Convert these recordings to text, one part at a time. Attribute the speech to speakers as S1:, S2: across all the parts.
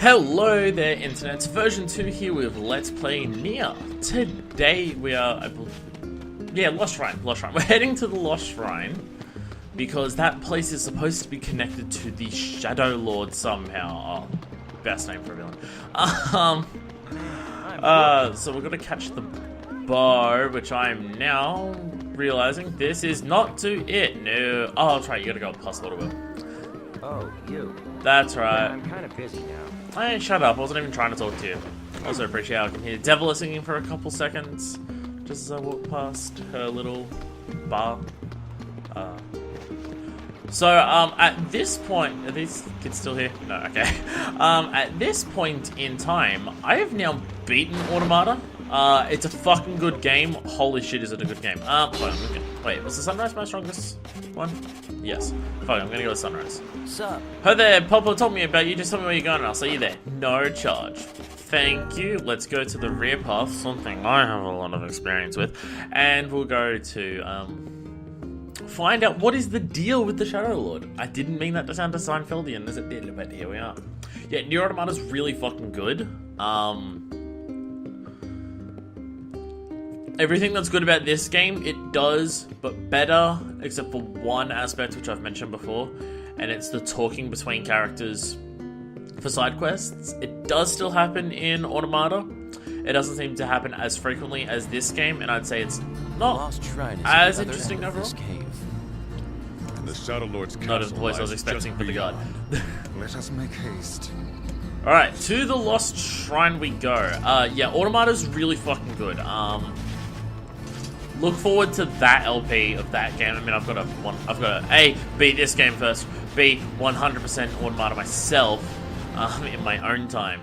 S1: Hello there, Internet. Version 2 here with Let's Play NieR. Today we are, Lost Shrine. We're heading to the Lost Shrine because that place is supposed to be connected to the Shadow Lord somehow. Oh, best name for a villain. So we're gonna catch the bow, which I'm now realizing this is not to it. No. Oh, that's right. You gotta go past the water.
S2: Oh, you.
S1: That's right.
S2: Yeah, I'm kind of busy now.
S1: Hey, shut up. I wasn't even trying to talk to you. Also appreciate how I can hear Devil singing for a couple seconds just as I walk past her little bar. At this point, are these kids still here? No, okay. At this point in time, I have now beaten Automata. It's a fucking good game. Holy shit, is it a good game. Wait, was the sunrise my strongest one? Yes. Fuck, I'm gonna go with sunrise.
S2: Sup?
S1: Hey there, Papa told me about you. Just tell me where you're going and I'll see you there. No charge. Thank you. Let's go to the rear path, something I have a lot of experience with. And we'll go to, find out what is the deal with the Shadow Lord. I didn't mean that to sound Seinfeldian as it did, but here we are. Yeah, NieR Automata's really fucking good. Everything that's good about this game, it does, but better, except for one aspect which I've mentioned before, and it's the talking between characters for side quests. It does still happen in Automata. It doesn't seem to happen as frequently as this game, and I'd say it's not as interesting overall.
S3: The Shadow Lord's
S1: not as the voice I was expecting for the guard.
S3: Let us make haste.
S1: Alright, to the Lost Shrine we go. Yeah, Automata's really fucking good. Look forward to that LP of that game. I mean, I've got to A, beat this game first, B, 100% Automata myself, in my own time.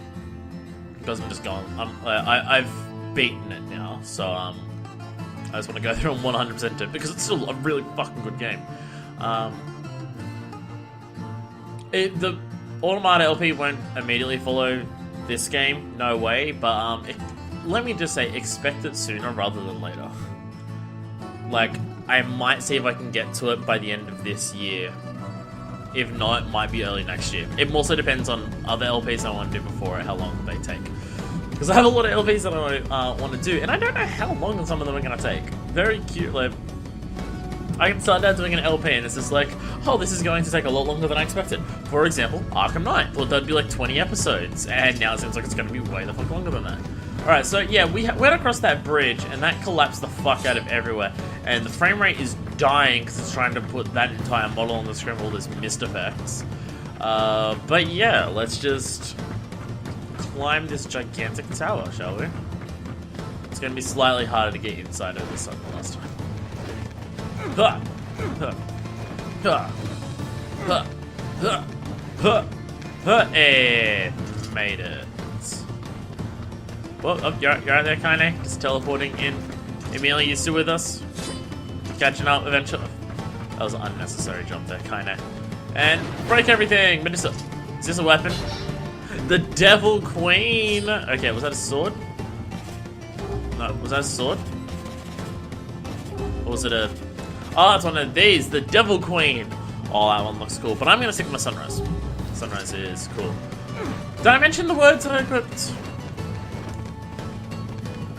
S1: Because I'm just going, I've beaten it now, so, I just want to go through and 100% it, because it's still a really fucking good game. The Automata LP won't immediately follow this game, no way, but, let me just say, expect it sooner rather than later. Like, I might see if I can get to it by the end of this year. If not, it might be early next year. It also depends on other LPs I want to do before it, how long they take. Because I have a lot of LPs that I want to do, and I don't know how long some of them are going to take. Very cute, like, I can start out doing an LP and it's just like, oh, this is going to take a lot longer than I expected. For example, Arkham Knight. Thought that'd be like 20 episodes, and now it seems like it's going to be way the fuck longer than that. Alright, so yeah, we went across that bridge, and that collapsed the fuck out of everywhere. And the frame rate is dying because it's trying to put that entire model on the screen with all those mist effects. But yeah, let's just climb this gigantic tower, shall we? It's going to be slightly harder to get inside of this than the last time. And made it. Well, oh, you're out there, Kaine. Just teleporting in. Emilia, you still with us? Catching up eventually. That was an unnecessary jump there, Kaine. And break everything! Minister, is this a weapon? The Devil Queen! Okay, was that a sword? No, was that a sword? Or was it a... Oh, it's one of these! The Devil Queen! Oh, that one looks cool. But I'm gonna stick with my Sunrise. Sunrise is cool. Did I mention the words that I equipped?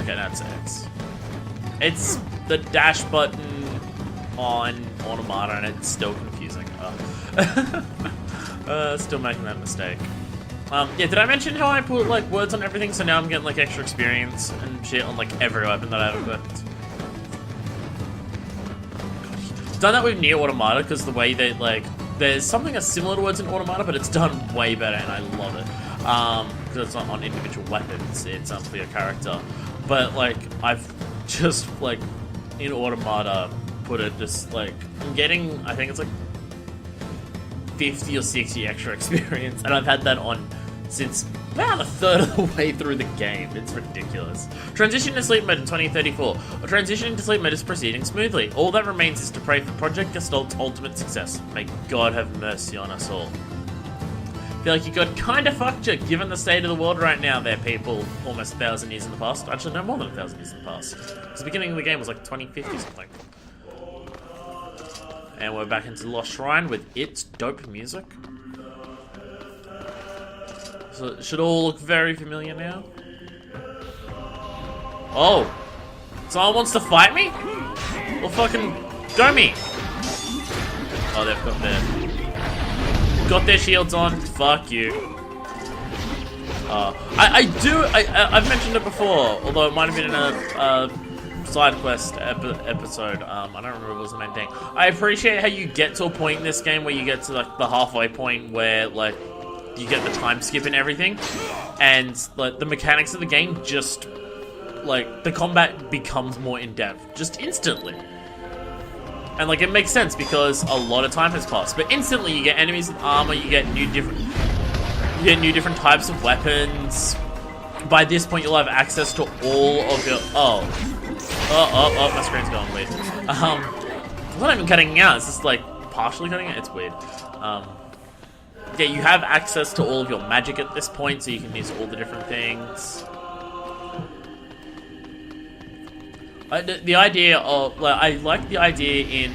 S1: Okay, that's X. It's the dash button on Automata, and it's still confusing. Still making that mistake. Yeah, did I mention how I put like words on everything? So now I'm getting like extra experience and shit on like every weapon that I've equipped. Done that with NieR Automata because the way they like, there's something that's similar to words in Automata, but it's done way better, and I love it. Because it's not on individual weapons; it's for your character. But, like, I've just, like, in Automata, put it just, like, I'm getting, I think it's, like, 50 or 60 extra experience, and I've had that on since about a third of the way through the game. It's ridiculous. Transition to sleep mode in 2034. Or transitioning to sleep mode is proceeding smoothly. All that remains is to pray for Project Gestalt's ultimate success. May God have mercy on us all. Feel like you got kinda fucked you, given the state of the world right now there, people. Almost 1,000 years in the past. Actually, no more than 1,000 years in the past. Because the beginning of the game was like 2050 something. And we're back into Lost Shrine with its dope music. So it should all look very familiar now. Oh. Someone wants to fight me? Well, fucking go me. Oh, they've got their shields on. Fuck you. I've mentioned it before, although it might have been in a side quest episode. I don't remember if it was the main thing. I appreciate how you get to a point in this game where you get to like the halfway point where like you get the time skip and everything, and like the mechanics of the game just like the combat becomes more in depth just instantly. And like it makes sense because a lot of time has passed, but instantly you get enemies with armor, you get new different types of weapons. By this point, you'll have access to all of your... Oh, my screen's going weird. It's not even cutting out. It's just like partially cutting out. It's weird. Yeah, you have access to all of your magic at this point, so you can use all the different things. The idea of... Like, I like the idea in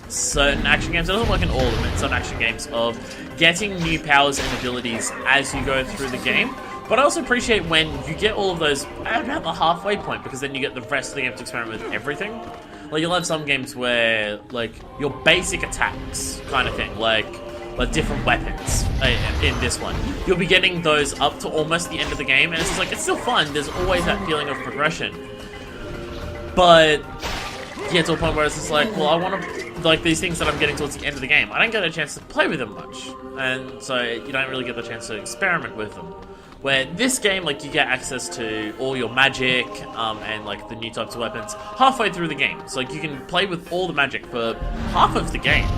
S1: certain action games. It doesn't work in all of them. In some action games of getting new powers and abilities as you go through the game. But I also appreciate when you get all of those at about the halfway point, because then you get the rest of the game to experiment with everything. Like, you'll have some games where, like, your basic attacks kind of thing, like different weapons in this one. You'll be getting those up to almost the end of the game, and it's just like, it's still fun. There's always that feeling of progression. But you get to a point where it's just like, well, I want to, like, these things that I'm getting towards the end of the game, I don't get a chance to play with them much. And so you don't really get the chance to experiment with them. Where this game, like, you get access to all your magic, and, like, the new types of weapons halfway through the game. So, like, you can play with all the magic for half of the game.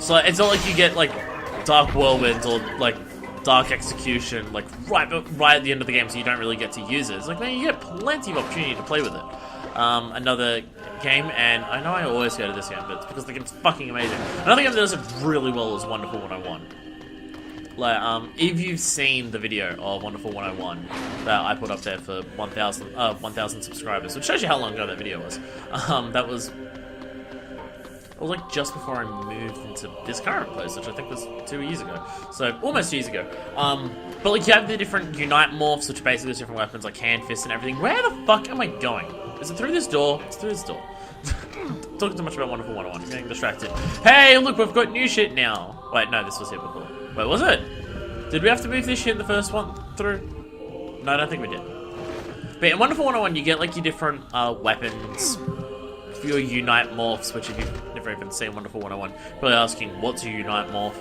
S1: So, it's not like you get, like, Dark Whirlwinds or, like, Dark Execution, like, right at the end of the game, so you don't really get to use it. It's like, man, you get plenty of opportunity to play with it. Another game, and I know I always go to this game, but it's because the game's fucking amazing. Another game that does it really well is Wonderful 101. Like, if you've seen the video of Wonderful 101 that I put up there for 1,000 subscribers, which shows you how long ago that video was. That was like just before I moved into this current place, which I think was 2 years ago. So, almost 2 years ago. But like, you have the different Unite morphs, which basically is different weapons like hand, fist, and everything. Where the fuck am I going? Is it through this door? It's through this door. Talking too much about Wonderful 101, I'm getting distracted. Hey, look, we've got new shit now. Wait, no, this was here before. Wait, was it? Did we have to move this shit the first one through? No, I don't think we did. But in Wonderful 101, you get like your different weapons for your Unite morphs, which if you've never even seen Wonderful 101, you're probably asking, what's a Unite morph?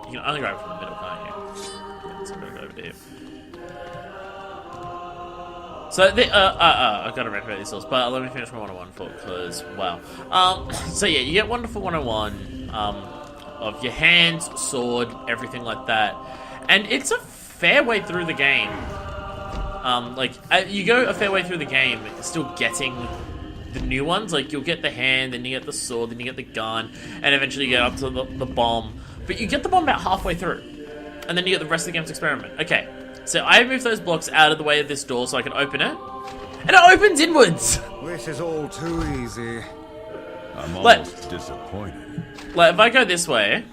S1: You can only grab it from the middle, can't you? Yeah, so I'm gonna go over to here. So, I gotta recommend these sorts, but let me finish my 101 for, because, wow. So yeah, you get Wonderful 101, of your hands, sword, everything like that. And it's a fair way through the game. You go a fair way through the game, still getting the new ones. Like, you'll get the hand, then you get the sword, then you get the gun, and eventually you get up to the bomb. But you get the bomb about halfway through. And then you get the rest of the game's experiment. Okay, so I moved those blocks out of the way of this door so I can open it. And it opens inwards!
S3: This is all too easy.
S4: I'm almost disappointed.
S1: Like, if I go this way,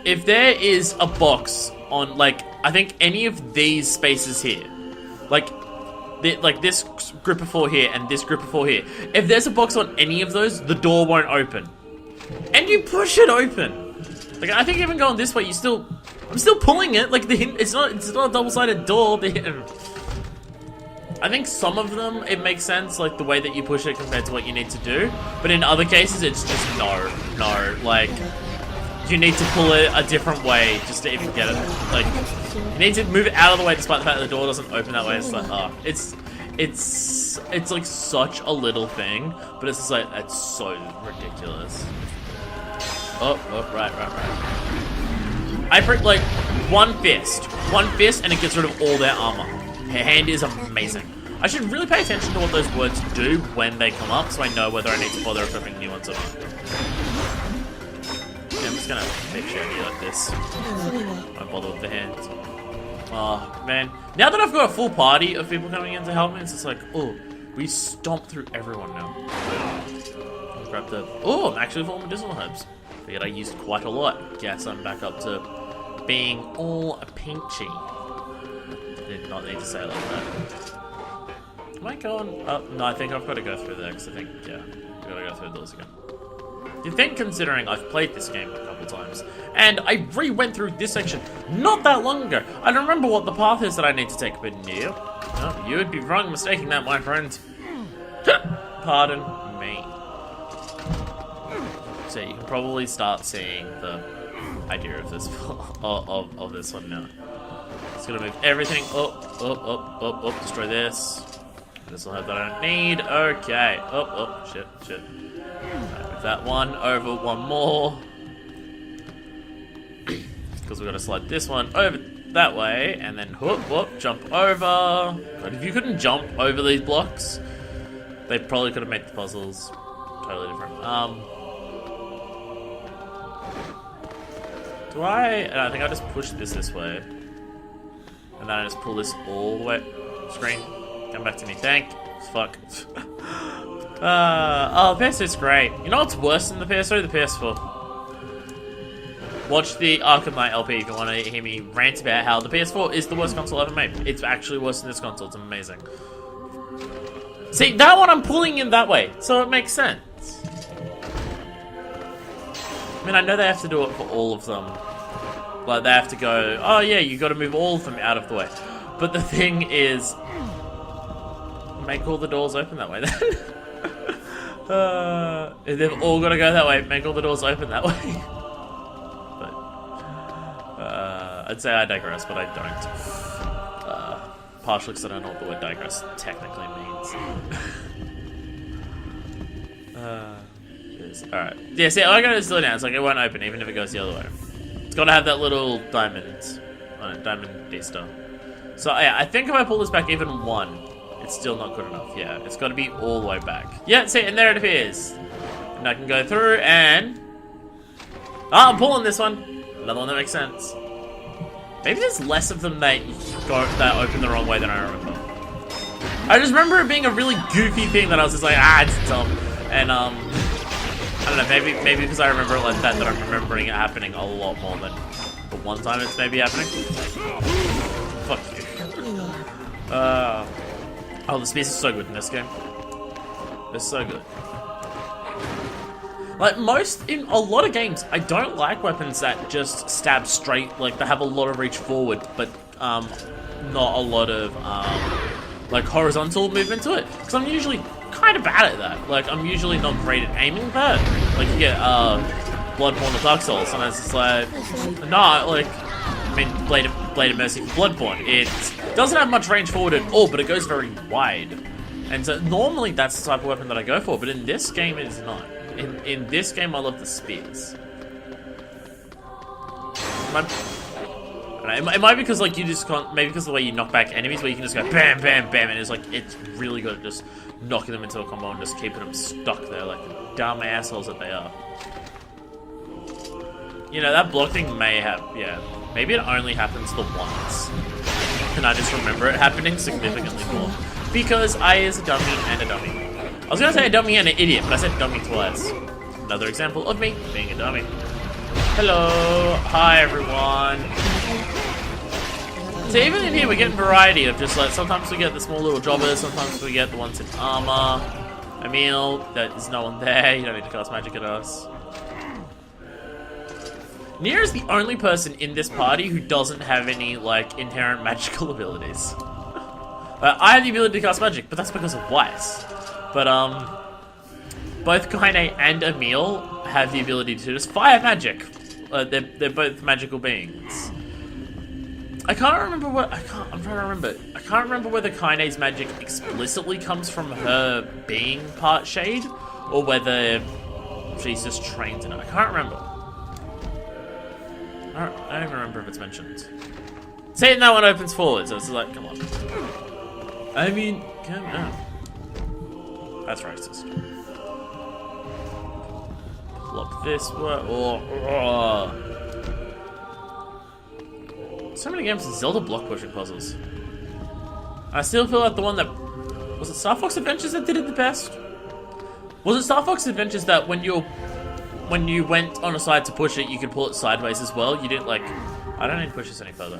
S1: if there is a box on, like, I think any of these spaces here, like this group of 4 here and this group of 4 here, if there's a box on any of those, the door won't open. And you push it open. Like, I think even going this way, I'm still pulling it. Like, it's not a double-sided door. I think some of them, it makes sense, like, the way that you push it compared to what you need to do. But in other cases, it's just no. Like, you need to pull it a different way just to even get it. Like, you need to move it out of the way despite the fact that the door doesn't open that way. It's like, it's like such a little thing, but it's just like, it's so ridiculous. Oh, right. I prick, like, one fist, and it gets rid of all their armor. Her hand is amazing. I should really pay attention to what those words do when they come up, so I know whether I need to bother equipping new ones or not. Yeah, I'm just gonna make sure I do like this. Don't bother with the hands. Oh, man. Now that I've got a full party of people coming in to help me, it's just like, oh, we stomped through everyone now. I'll grab the... Oh, I'm actually full of medicinal herbs. Figured I used quite a lot. Guess I'm back up to being all pinchy. Did not need to say it like that. Am I going up? No, I think I've got to go through there, because I think, yeah, I've got to go through those again. You think, considering I've played this game a couple times, and I re-went through this section not that long ago. I don't remember what the path is that I need to take, but NieR, no, you would be wrong mistaking that, my friend. Pardon me. So you can probably start seeing the idea of this of this one now. It's gonna move everything up, destroy this. This will have that I don't need. Okay. Shit. Right, move that one over one more. Because we're gonna slide this one over that way, and then jump over. God, if you couldn't jump over these blocks, they probably could have made the puzzles totally different. I think I just push this way. And then I just pull this all the way. Screen, come back to me. Thanks. Fuck. Oh, the PS2's great. You know what's worse than the PS3? The PS4. Watch the Arkham Knight LP if you want to hear me rant about how the PS4 is the worst console ever made. It's actually worse than this console. It's amazing. See, that one I'm pulling in that way, so it makes sense. I mean, I know they have to do it for all of them. Like, they have to go, oh yeah, you got to move all of them out of the way. But the thing is, make all the doors open that way then. If they've all got to go that way, make all the doors open that way. But, I'd say I digress, but I don't. Partially because I don't know what the word digress technically means. Alright. Yeah, see, I got it still down. It's like it won't open even if it goes the other way. It's got to have that little diamond. Diamond D-star. So, yeah, I think if I pull this back even one, it's still not good enough. Yeah, it's got to be all the way back. Yeah, see, and there it appears. And I can go through and... Oh, I'm pulling this one. Another one that makes sense. Maybe there's less of them that open the wrong way than I remember. I just remember it being a really goofy thing that I was just like, it's dumb. And, I don't know, maybe because I remember it like that I'm remembering it happening a lot more than the one time it's maybe happening. Fuck you. Oh, the spears are so good in this game. They're so good. Like, in a lot of games, I don't like weapons that just stab straight, like, they have a lot of reach forward, but, not a lot of, like, horizontal movement to it. Because I'm usually kind of bad at that. Like, I'm usually not great at aiming that. Like, you get, Bloodborne or Dark Souls, and it's just like, nah, like, I mean, Blade of Mercy for Bloodborne. It doesn't have much range forward at all, but it goes very wide. And so, normally, that's the type of weapon that I go for, but in this game, it is not. In this game, I love the spears. It might be because, like, you just can't, maybe because of the way you knock back enemies, where you can just go bam, bam, bam, and it's like, it's really good at just knocking them into a combo and just keeping them stuck there like the dumb assholes that they are. You know, that block thing may have, yeah, maybe it only happens the once. And I just remember it happening significantly more. Because I is a dummy and a dummy. I was gonna say a dummy and an idiot, but I said dummy twice. Another example of me being a dummy. Hello, hi everyone. So even in here we're getting variety of just like, sometimes we get the small little jobbers, sometimes we get the ones in armor. Emil, there's no one there, you don't need to cast magic at us. NieR is the only person in this party who doesn't have any, like, inherent magical abilities. I have the ability to cast magic, but that's because of Weiss. But, both Kaine and Emil have the ability to just fire magic. They're both magical beings. I'm trying to remember. I can't remember whether Kaine's magic explicitly comes from her being part Shade, or whether she's just trained in it. I can't remember. I don't even remember if it's mentioned. See, that one opens forward, so it's like, come on. I mean, come on. That's racist. Block this way. So many games with Zelda block pushing puzzles. I still feel like the one that... Was it Star Fox Adventures that did it the best? Was it Star Fox Adventures that when you're when you went on a side to push it, you could pull it sideways as well. You didn't like... I don't need to push this any further.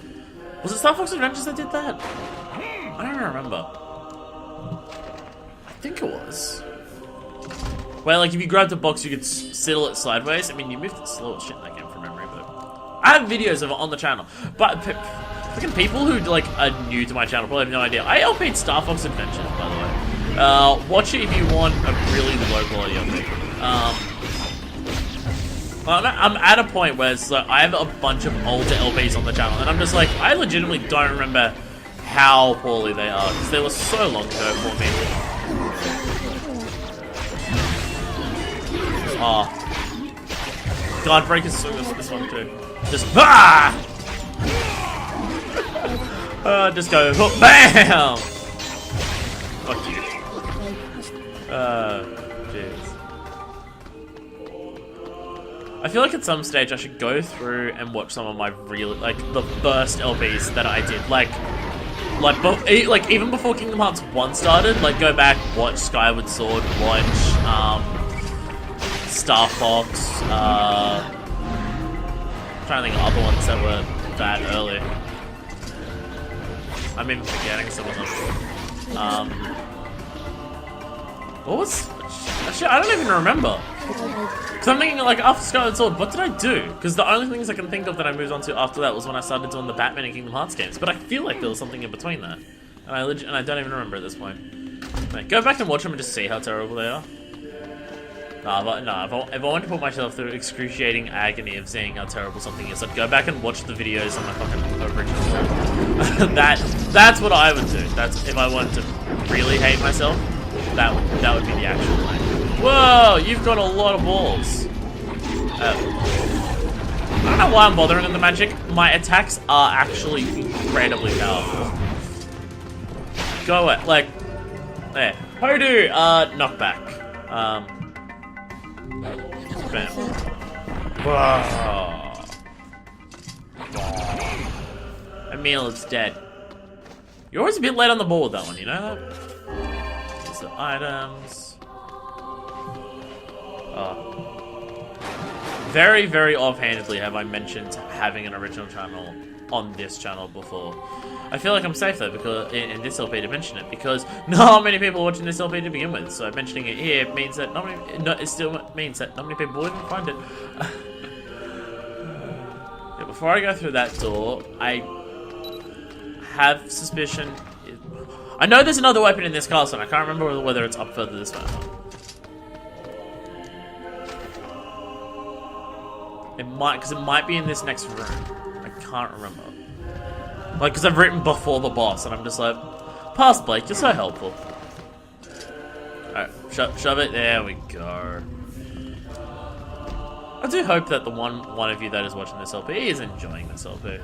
S1: Was it Star Fox Adventures that did that? I don't remember. I think it was. Where like if you grabbed a box, you could settle it sideways. I mean, you moved it slow as shit in that game from memory, but... I have videos of it on the channel. But fucking people who like are new to my channel probably have no idea. I LP'd Star Fox Adventures, by the way. Watch it if you want a really low quality LP. I'm at a point where it's like, I have a bunch of older LPs on the channel, and I'm just like, I legitimately don't remember how poorly they are, because they were so long ago for me. Oh. God, Breaker's so good for this one too. Just, just go, hook, bam! Fuck you. Jeez. I feel like at some stage I should go through and watch some of my really, like, the first LPs that I did. Like even before Kingdom Hearts 1 started, like, go back, watch Skyward Sword, watch, Star Fox, I'm trying to think of other ones that were that early. I'm even forgetting some of them. What was... Actually, I don't even remember. Because I'm thinking, like, after Skyward Sword, what did I do? Because the only things I can think of that I moved on to after that was when I started doing the Batman and Kingdom Hearts games. But I feel like there was something in between that. And I don't even remember at this point. Like, go back and watch them and just see how terrible they are. If I want to put myself through excruciating agony of seeing how terrible something is, I'd go back and watch the videos on my fucking original channel. That's what I would do. That's if I wanted to really hate myself. That would be the actual way. Whoa, you've got a lot of balls. I don't know why I'm bothering in the magic. My attacks are actually incredibly powerful. Go away, like there. Hoodoo, knockback. Bam. Whoa. Emil is dead. You're always a bit late on the ball with that one, you know that? There's the items. Oh. Very, very offhandedly have I mentioned having an original channel on this channel before. I feel like I'm safe though, because in this LP to mention it, because not many people are watching this LP to begin with. So mentioning it here means that it still means that not many people will even find it. Yeah, before I go through that door, I have suspicion. I know there's another weapon in this castle, and I can't remember whether it's up further this way or not. It might, because it might be in this next room. I can't remember. Like, because I've written before the boss, and I'm just like, pass, Blake, you're so helpful. Alright, shove it. There we go. I do hope that the one of you that is watching this LP is enjoying this LP.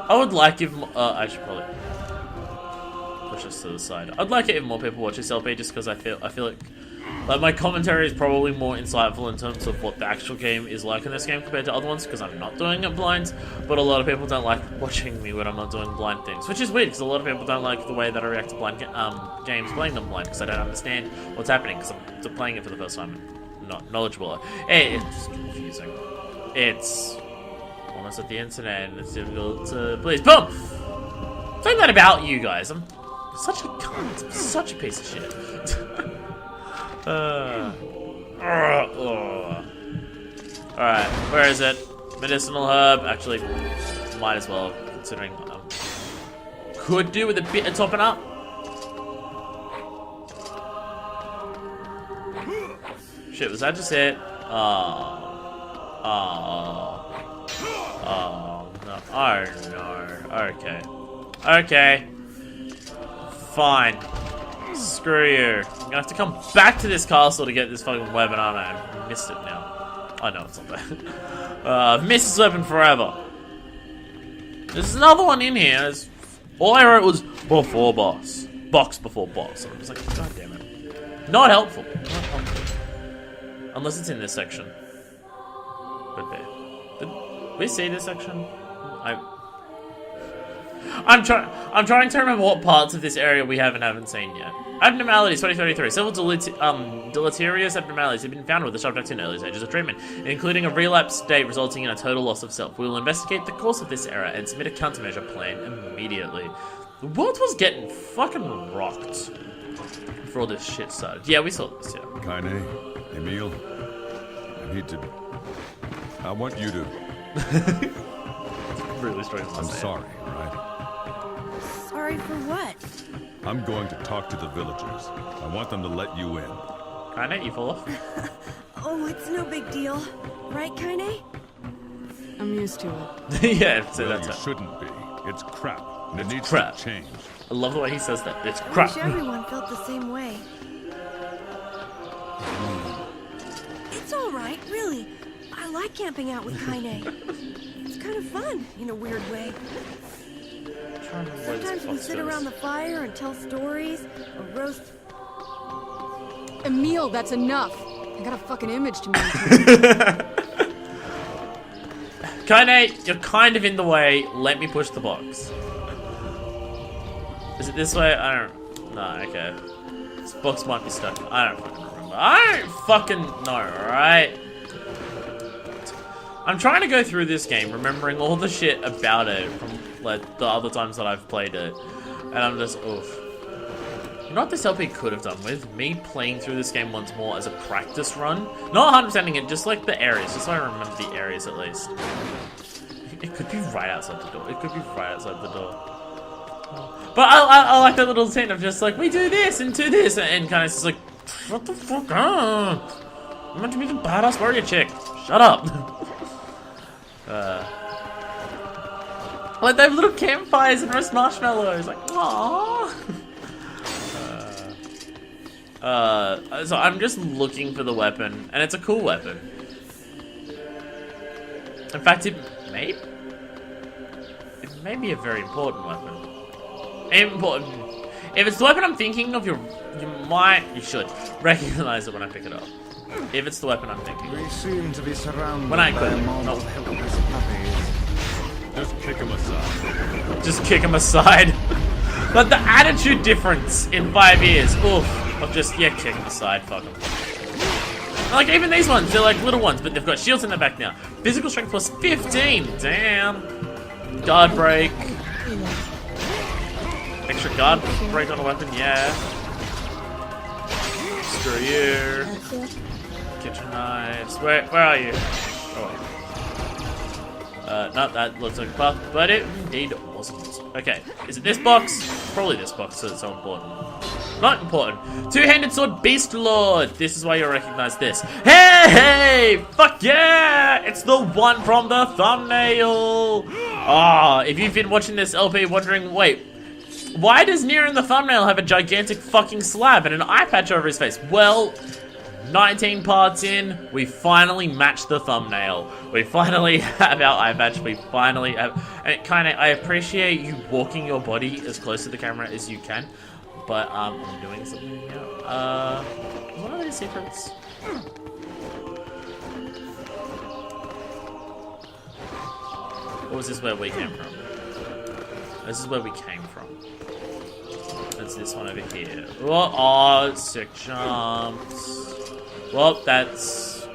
S1: I would like if... I should probably push this to the side. I'd like it if more people watch this LP, just because I feel like my commentary is probably more insightful in terms of what the actual game is like in this game compared to other ones, because I'm not doing it blind, but a lot of people don't like watching me when I'm not doing blind things, which is weird, because a lot of people don't like the way that I react to blind games playing them blind, because I don't understand what's happening, because I'm playing it for the first time and not knowledgeable. It's just confusing. It's almost at the internet, and it's difficult to please. Boom! Saying that about you guys, I'm such a cunt, I'm such a piece of shit. Alright, where is it? Medicinal herb. Actually, might as well, considering could do with a bit of topping up. Shit, was that just it? Oh no. Oh no. Okay. Okay. Fine. Screw you. I'm gonna have to come back to this castle to get this fucking weapon, aren't I? I missed it now. I know it's not there. I've missed this weapon forever. There's another one in here. All I wrote was before boss. Box before boss. I was like, god damn it. Not helpful. Not helpful. Unless it's in this section. Could be. Did we see this section? I'm trying to remember what parts of this area we haven't seen yet. Abnormalities 2033. Several deleterious abnormalities have been found with the subject in early stages of treatment, including a relapse state resulting in a total loss of self. We will investigate the cause of this error and submit a countermeasure plan immediately. The world was getting fucking rocked before all this shit started. Yeah, we saw this, yeah.
S4: Kaine, Emil, I want you to...
S1: Really strong.
S4: I'm sorry, right?
S5: Sorry for what?
S4: I'm going to talk to the villagers. I want them to let you in.
S1: Kaine, you fall off?
S5: Oh, it's no big deal. Right, Kaine?
S6: I'm used to it.
S1: Yeah, so
S4: Well,
S1: that's
S4: you
S1: it.
S4: shouldn't be. It's crap, and it needs
S1: crap.
S4: to change.
S1: I love the way he says that. It's
S5: I
S1: crap.
S5: wish everyone felt the same way. It's all right, really. I like camping out with Kaine. It's kind of fun, in a weird way. Sometimes we sit around the fire and tell stories, or roast...
S6: Emil, that's enough. I got a fucking image to maintain.
S1: Kaine, you're kind of in the way. Let me push the box. Is it this way? I don't... No, okay. This box might be stuck. I don't fucking remember. I don't fucking know, alright? I'm trying to go through this game, remembering all the shit about it from like the other times that I've played it. And I'm just, oof. You know what this LP could have done with? Me playing through this game once more as a practice run. Not 100%ing it, just like the areas. Just so I remember the areas at least. It could be right outside the door. It could be right outside the door. But I like that little scene of just like, we do this and do this. And kind of just like, what the fuck? I'm meant to be the badass warrior chick. Shut up. Like they have little campfires and roast marshmallows. Like, aww. So I'm just looking for the weapon, and it's a cool weapon. In fact, it may be a very important weapon. Important. If it's the weapon I'm thinking of, you should recognize it when I pick it up. If it's the weapon I'm thinking
S3: We
S1: of.
S3: seem to be surrounded
S1: When I
S3: by
S1: could.
S3: a mob
S1: Oh.
S3: of helpless puppies.
S4: Just kick him aside.
S1: Just kick him aside. But the attitude difference in 5 years, oof. Of just, yeah, kick him aside, fuck him. Like, even these ones, they're like little ones, but they've got shields in their back now. Physical strength plus 15, damn. Guard break. Extra guard break on a weapon, yeah. Screw you. Kitchen knives. Where are you? Oh. No, that looks like a buff, but it indeed wasn't. Okay, is it this box? Probably this box, so it's so important. Not important. Two-handed sword, Beast Lord. This is why you'll recognize this. Hey! Fuck yeah! It's the one from the thumbnail. Ah, if you've been watching this LP wondering, wait, why does NieR in the thumbnail have a gigantic fucking slab and an eye patch over his face? Well, 19 parts in, we finally matched the thumbnail. We finally have our eye patch. We finally have... And I appreciate you walking your body as close to the camera as you can. But, I'm doing something here. What are these secrets? Or was this where we came from? This is where we came from. That's this one over here. Oh, sick jumps. Well, that's...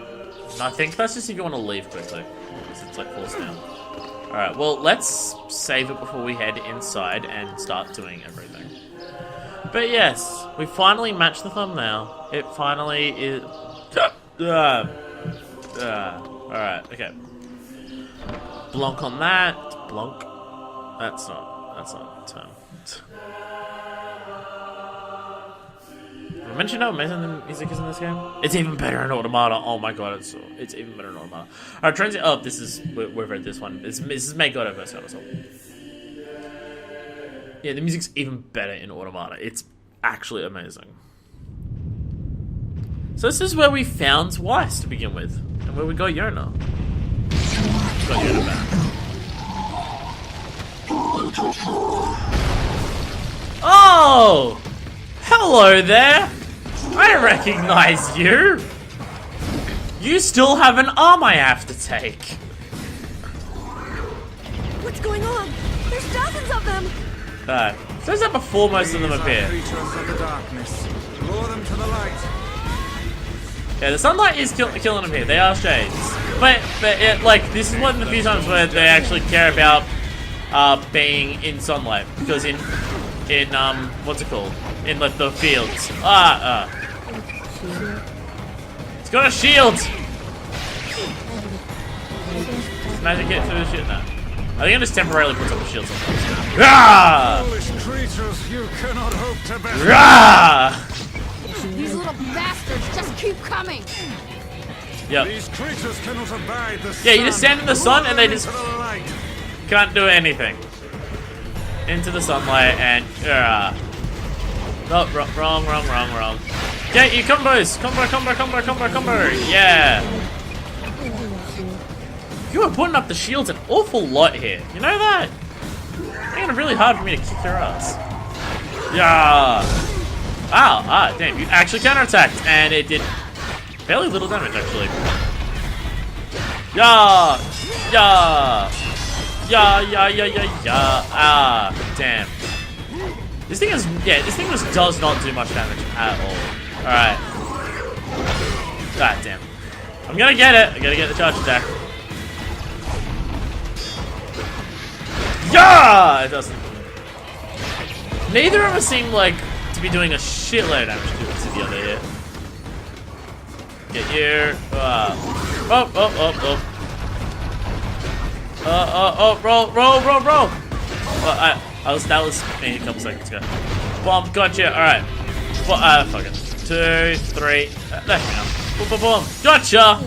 S1: I think that's just if you want to leave quickly. Because it's like falls down. Alright, well, let's save it before we head inside and start doing everything. But yes, we finally matched the thumbnail. It finally is... Alright, okay. Blonk on that. Blonk. That's not a term. I mentioned how amazing the music is in this game. It's even better in Automata. Oh my god, it's even better in Automata. Alright, transit. Oh, we've read this one. This is May God vs. Dinosaur. Yeah, the music's even better in Automata. It's actually amazing. So this is where we found Weiss to begin with, and where we got Yonah. Got Yonah back. Oh! Hello there! I recognize you! You still have an arm I have to take.
S5: What's going on? There's dozens of them!
S1: Alright. Says that before most of them
S3: These are
S1: appear.
S3: creatures of the darkness. Lure them to the light.
S1: Yeah, the sunlight is killing them here. They are shades. But it, like, this is one of the few times where they actually care about being in sunlight. Because in what's it called? In, like, the fields. It's got a shield! Does magic hit through the shit? No. I think it just temporarily puts up a shield sometimes. Rah!
S3: Foolish creatures, you cannot hope to better.
S1: Rah!
S6: These little bastards just keep coming.
S1: Yep.
S3: These creatures cannot abide the sun.
S1: Yeah, you just stand in the sun and they just
S3: Lure them into the light.
S1: can't do anything. Into the sunlight and oh, wrong. Get you combos! Combo! Yeah! You are putting up the shields an awful lot here. You know that? It's making it really hard for me to kick your ass. Yeah! Damn, you actually counterattacked and it did fairly little damage actually. Yeah! Damn. This thing is, this thing just does not do much damage at all. Alright. God damn. I'm gonna get it. I gotta get the charge attack. Yeah! It doesn't. Neither of us seem like to be doing a shitload of damage to the other here. Get you. Roll. That was me a couple seconds ago. Bomb, gotcha. Alright. Fuck it. 2, 3. There we go. Boom. Gotcha!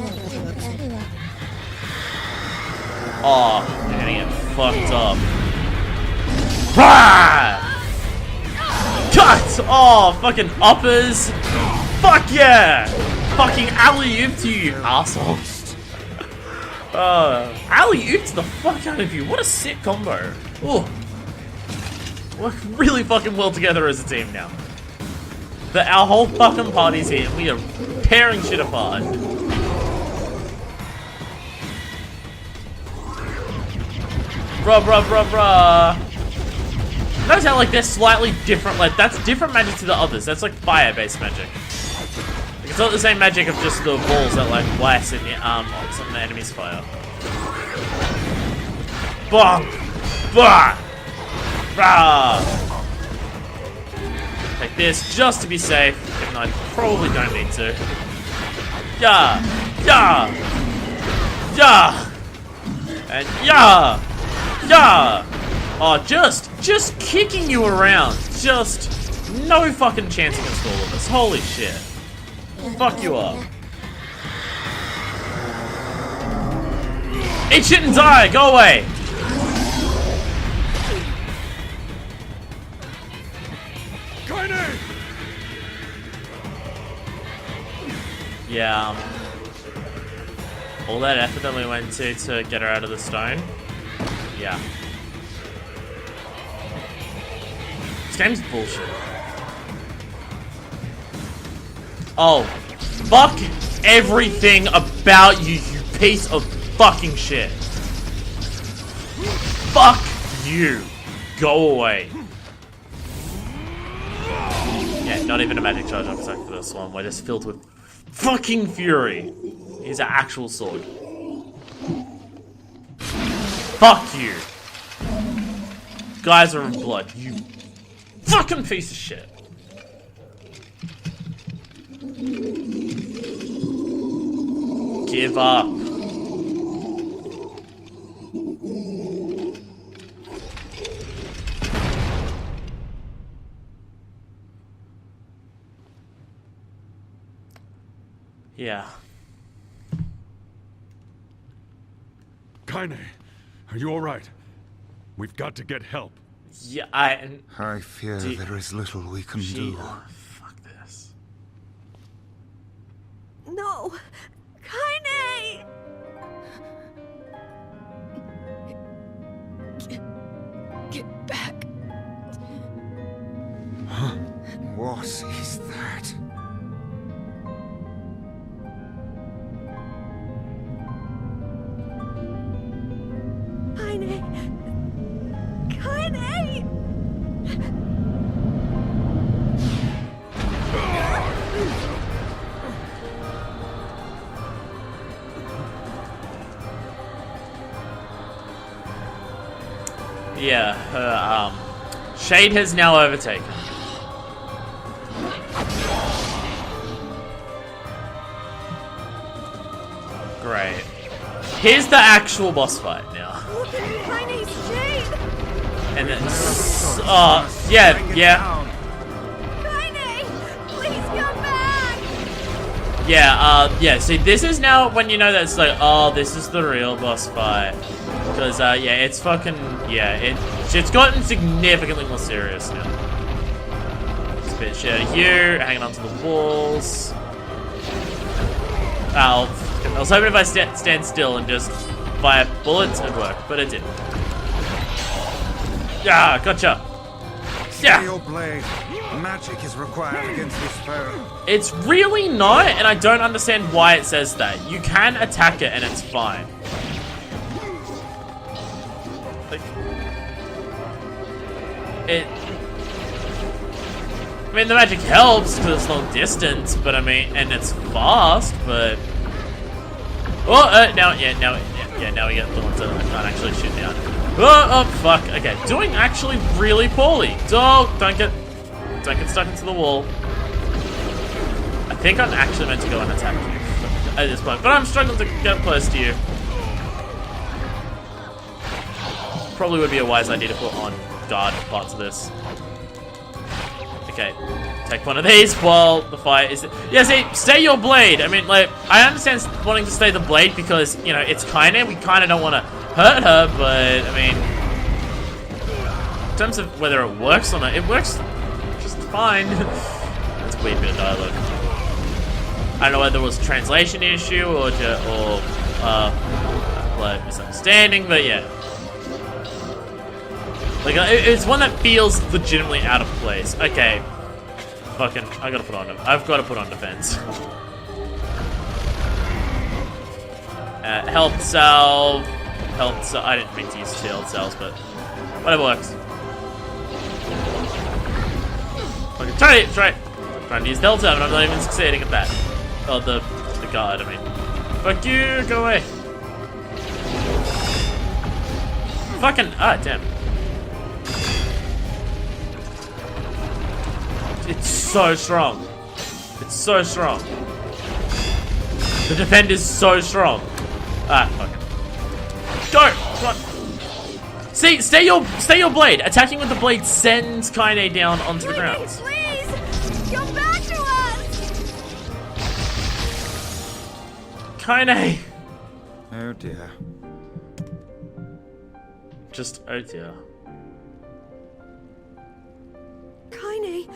S1: Oh, you're gonna get fucked up. Rah! Cut! Oh, fucking uppers. Fuck yeah! Fucking alley-oop to you, asshole. Alley-oop to the fuck out of you. What a sick combo. Oh. Work really fucking well together as a team now. Our whole fucking party's here and we are tearing shit apart. Bruh. Notice how, like, they're slightly different. Like, that's different magic to the others. That's, like, fire-based magic. Like, it's not the same magic of just the balls that, like, blast in the some of the enemy's fire. Bonk! Bah! Rah! Like this, just to be safe, even though I probably don't need to. Yeah! And yeah! Oh, just kicking you around. Just no fucking chance against all of us. Holy shit. Fuck you up. Eat shit and die! Go away! Yeah, all that effort that we went to get her out of the stone. Yeah. This game's bullshit. Oh, fuck everything about you, you piece of fucking shit. Fuck you. Go away. Yeah, not even a magic charge up attack for this one. We're just filled with fucking fury. Here's an actual sword. Fuck you. Guys are in blood. You fucking piece of shit. Give up. Yeah.
S4: Kaine, are you alright? We've got to get help.
S1: Yeah,
S3: I fear there is little we can do.
S1: Fuck this.
S5: No! Kaine!
S6: Get back.
S3: What is that?
S5: Kaine!
S1: Yeah, her, Shade has now overtaken. Great. Here's the actual boss fight now.
S5: Look at Kaine's shade!
S1: And then, yeah.
S5: Kaine! Please come back!
S1: Yeah, see, this is now when you know that it's like, oh, this is the real boss fight. Because, yeah, it's fucking, yeah, it's gotten significantly more serious now. Just a bit shit of you, hanging onto the walls. I was hoping if I stand still and just fire bullets, it'd work, but it didn't. Yeah, gotcha. Yeah.
S3: Your blade. Magic is required against this foe.
S1: It's really not, and I don't understand why it says that. You can attack it and it's fine. Like, I mean, the magic helps because it's long distance, but I mean, and it's fast, but... Oh, now we get the ones that I can't actually shoot down. Oh, fuck. Okay, doing actually really poorly. Don't get stuck into the wall. I think I'm actually meant to go and attack you at this point, but I'm struggling to get close to you. Probably would be a wise idea to put on guard parts of this. Okay, take one of these while the fight is... Yeah, see, stay your blade. I mean, like, I understand wanting to stay the blade because, you know, it's Kaine. We kind of don't want to hurt her, but, I mean... In terms of whether it works or not, it works just fine. That's a weird bit of dialogue. I don't know whether it was a translation issue or like, misunderstanding, but yeah. Like, it's one that feels legitimately out of place. Okay. Fucking, I've got to put on defense. Health salve. I didn't mean to use health salves, but whatever works. Okay, try it. Trying to use health salve, and I'm not even succeeding at that. Oh, the guard, I mean. Fuck you, go away. Fucking, damn. It's so strong. It's so strong. The defend is so strong. Fuck it. Go! Come on. See, stay your blade. Attacking with the blade sends Kaine down onto the ground.
S5: Please! Come back to us!
S1: Kaine!
S3: Oh dear.
S1: Just, oh dear.
S5: Kaine!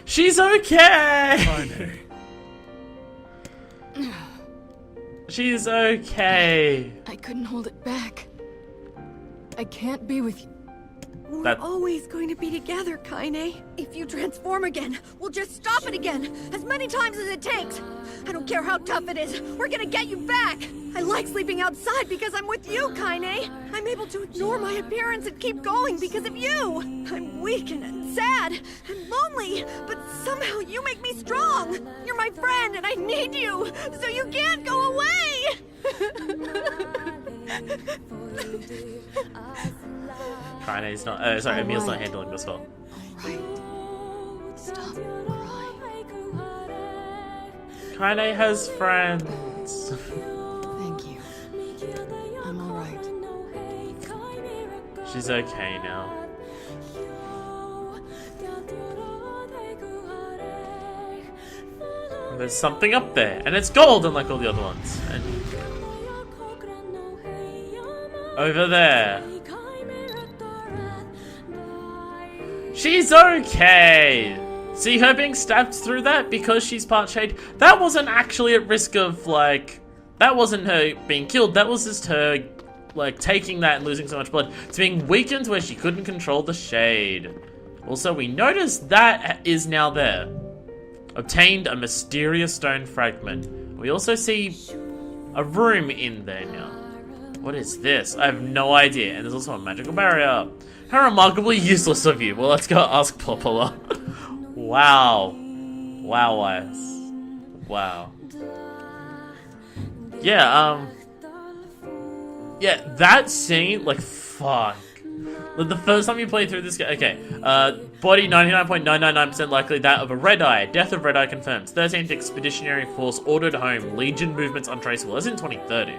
S1: She's okay!
S4: Kaine.
S1: She's okay.
S6: I couldn't hold it back. I can't be with you.
S5: We're always going to be together, Kaine. If you transform again, we'll just stop it again, as many times as it takes. I don't care how tough it is, we're gonna get you back. I like sleeping outside because I'm with you, Kaine. I'm able to ignore my appearance and keep going because of you. I'm weak and sad and lonely, but somehow you make me strong. You're my friend and I need you, so you can't go away.
S1: Kaine's not, sorry, Emil's not handling this well.
S6: Right. Stop crying.
S1: Kaine has friends.
S6: Thank you. I'm alright.
S1: She's okay now. There's something up there, and it's gold unlike all the other ones. And over there. She's okay! See, her being stabbed through that because she's part shade, that wasn't actually at risk of, like... That wasn't her being killed, that was just her, like, taking that and losing so much blood. It's being weakened where she couldn't control the shade. Also, we noticed that is now there. Obtained a mysterious stone fragment. We also see a room in there now. What is this? I have no idea. And there's also a magical barrier. How remarkably useless of you. Well, let's go ask Popola. Wow. Wow, Wise. Wow. Yeah, yeah, that scene, like, fuck. The first time you play through this game, okay. Body 99.999% likely that of a Red Eye. Death of Red Eye confirmed. 13th Expeditionary Force ordered home. Legion movements untraceable. That's in 2030.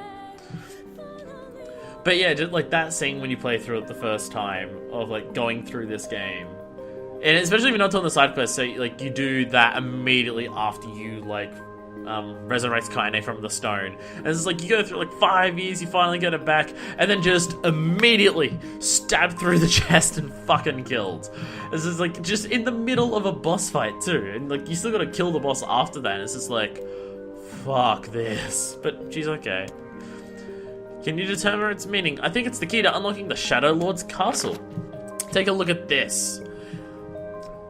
S1: But yeah, just like that scene when you play through it the first time of like going through this game, and especially if you're not doing the side quest, so like you do that immediately after you like resurrect Kaine from the stone, and it's like you go through like 5 years, you finally get it back, and then just immediately stabbed through the chest and fucking killed. This is like just in the middle of a boss fight too, and like you still gotta kill the boss after that. And it's just like, fuck this. But she's okay. Can you determine its meaning? I think it's the key to unlocking the Shadow Lord's castle. Take a look at this.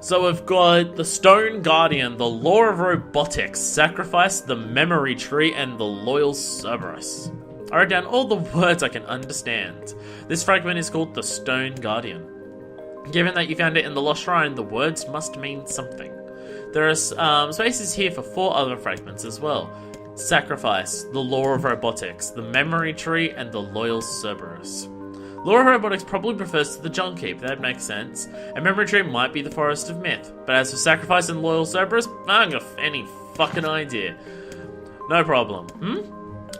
S1: So we've got the Stone Guardian, the Law of Robotics, Sacrifice, the Memory Tree, and the Loyal Cerberus. I wrote down all the words I can understand. This fragment is called the Stone Guardian. Given that you found it in the Lost Shrine, the words must mean something. There are spaces here for 4 other fragments as well. Sacrifice, the Law of Robotics, the Memory Tree, and the Loyal Cerberus. Law of Robotics probably refers to the Junk Heap, that makes sense. And Memory Tree might be the Forest of Myth. But as for Sacrifice and Loyal Cerberus, I haven't got any fucking idea. No problem.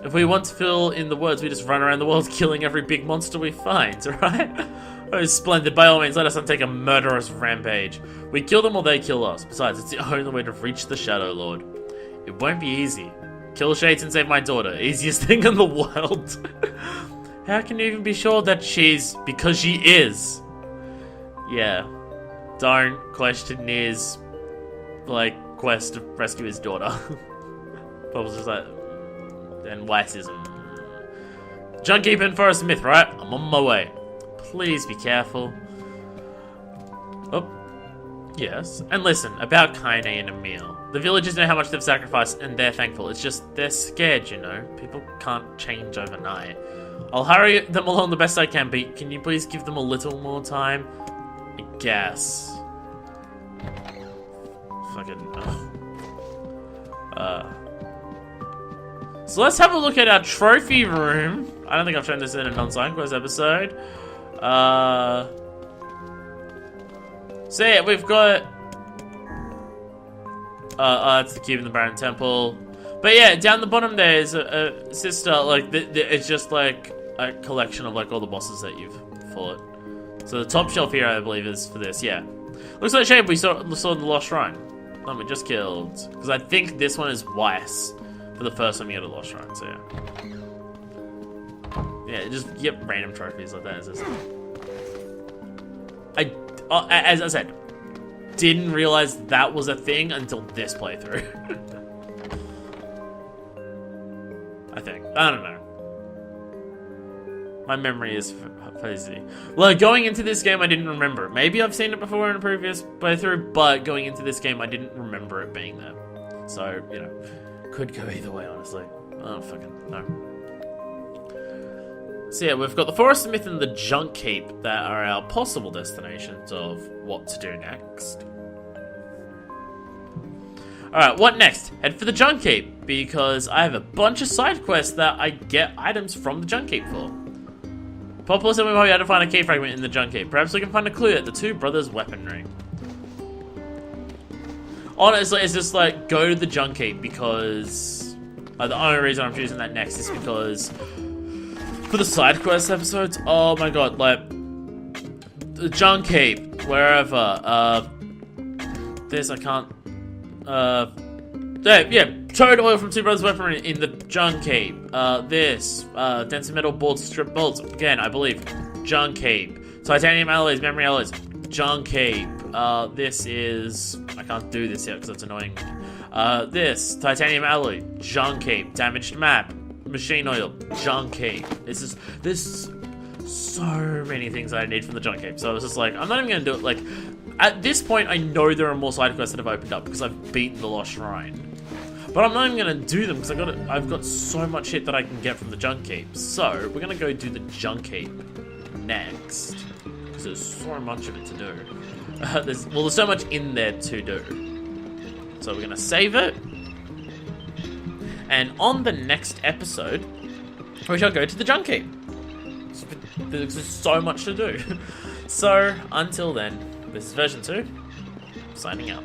S1: If we want to fill in the words, we just run around the world killing every big monster we find, alright? Oh, splendid. By all means, let us undertake a murderous rampage. We kill them or they kill us. Besides, it's the only way to reach the Shadow Lord. It won't be easy. Kill Shades and save my daughter. Easiest thing in the world. How can you even be sure that she's... Because she is. Yeah. Don't question NieR's, like, quest to rescue his daughter. Probably just like... And Weissism. Junkeep and Forest Myth, right? I'm on my way. Please be careful. Oh. Yes. And listen, about Kaine and Emil. The villagers know how much they've sacrificed, and they're thankful. It's just, they're scared, you know? People can't change overnight. I'll hurry them along the best I can, but can you please give them a little more time? I guess. Fucking... So let's have a look at our trophy room. I don't think I've shown this in a non-side quest episode. So yeah, we've got... that's the cube in the Baron Temple. But yeah, down the bottom there is a sister, like, it's just like a collection of like all the bosses that you've fought. So the top shelf here, I believe, is for this, yeah. Looks like shape we saw in the Lost Shrine. One we just killed. Because I think this one is Weiss for the first time you get a Lost Shrine, so yeah. Yeah, just get random trophies like that. As I said, didn't realize that was a thing until this playthrough. I think. I don't know. My memory is fuzzy. Like, going into this game, I didn't remember it. Maybe I've seen it before in a previous playthrough, but going into this game, I didn't remember it being there. So, you know, could go either way, honestly. I don't fucking know. So yeah, we've got the Forest of Myth and the Junk Heap that are our possible destinations of what to do next. Alright, what next? Head for the Junk Heap, because I have a bunch of side quests that I get items from the Junk Heap for. Populous said we might be able to find a key fragment in the Junk Heap. Perhaps we can find a clue at the two brothers' weaponry. Honestly, it's just like, go to the Junk Heap, because... the only reason I'm choosing that next is because... For the side quest episodes, oh my god, like... The Junk Heap, wherever, this, I can't... yeah, Toad oil from Two Brothers Weaponry in the Junk Heap. This, denser metal board strip bolts, again, I believe, Junk Heap. Titanium alloys, memory alloys, Junk Heap. This is, I can't do this yet because it's annoying. This, titanium alloy, Junk Heap. Damaged map, machine oil, Junk Heap. There's so many things I need from the Junk Heap. So I was just like, I'm not even gonna do it. Like, at this point, I know there are more side quests that have opened up because I've beaten the Lost Shrine. But I'm not even gonna do them because I've got so much shit that I can get from the Junk Heap. So we're gonna go do the Junk Heap next because there's so much of it to do. There's so much in there to do. So we're gonna save it, and on the next episode, we shall go to the Junk Heap. there's just so much to do. So, until then, this is version 2, signing out.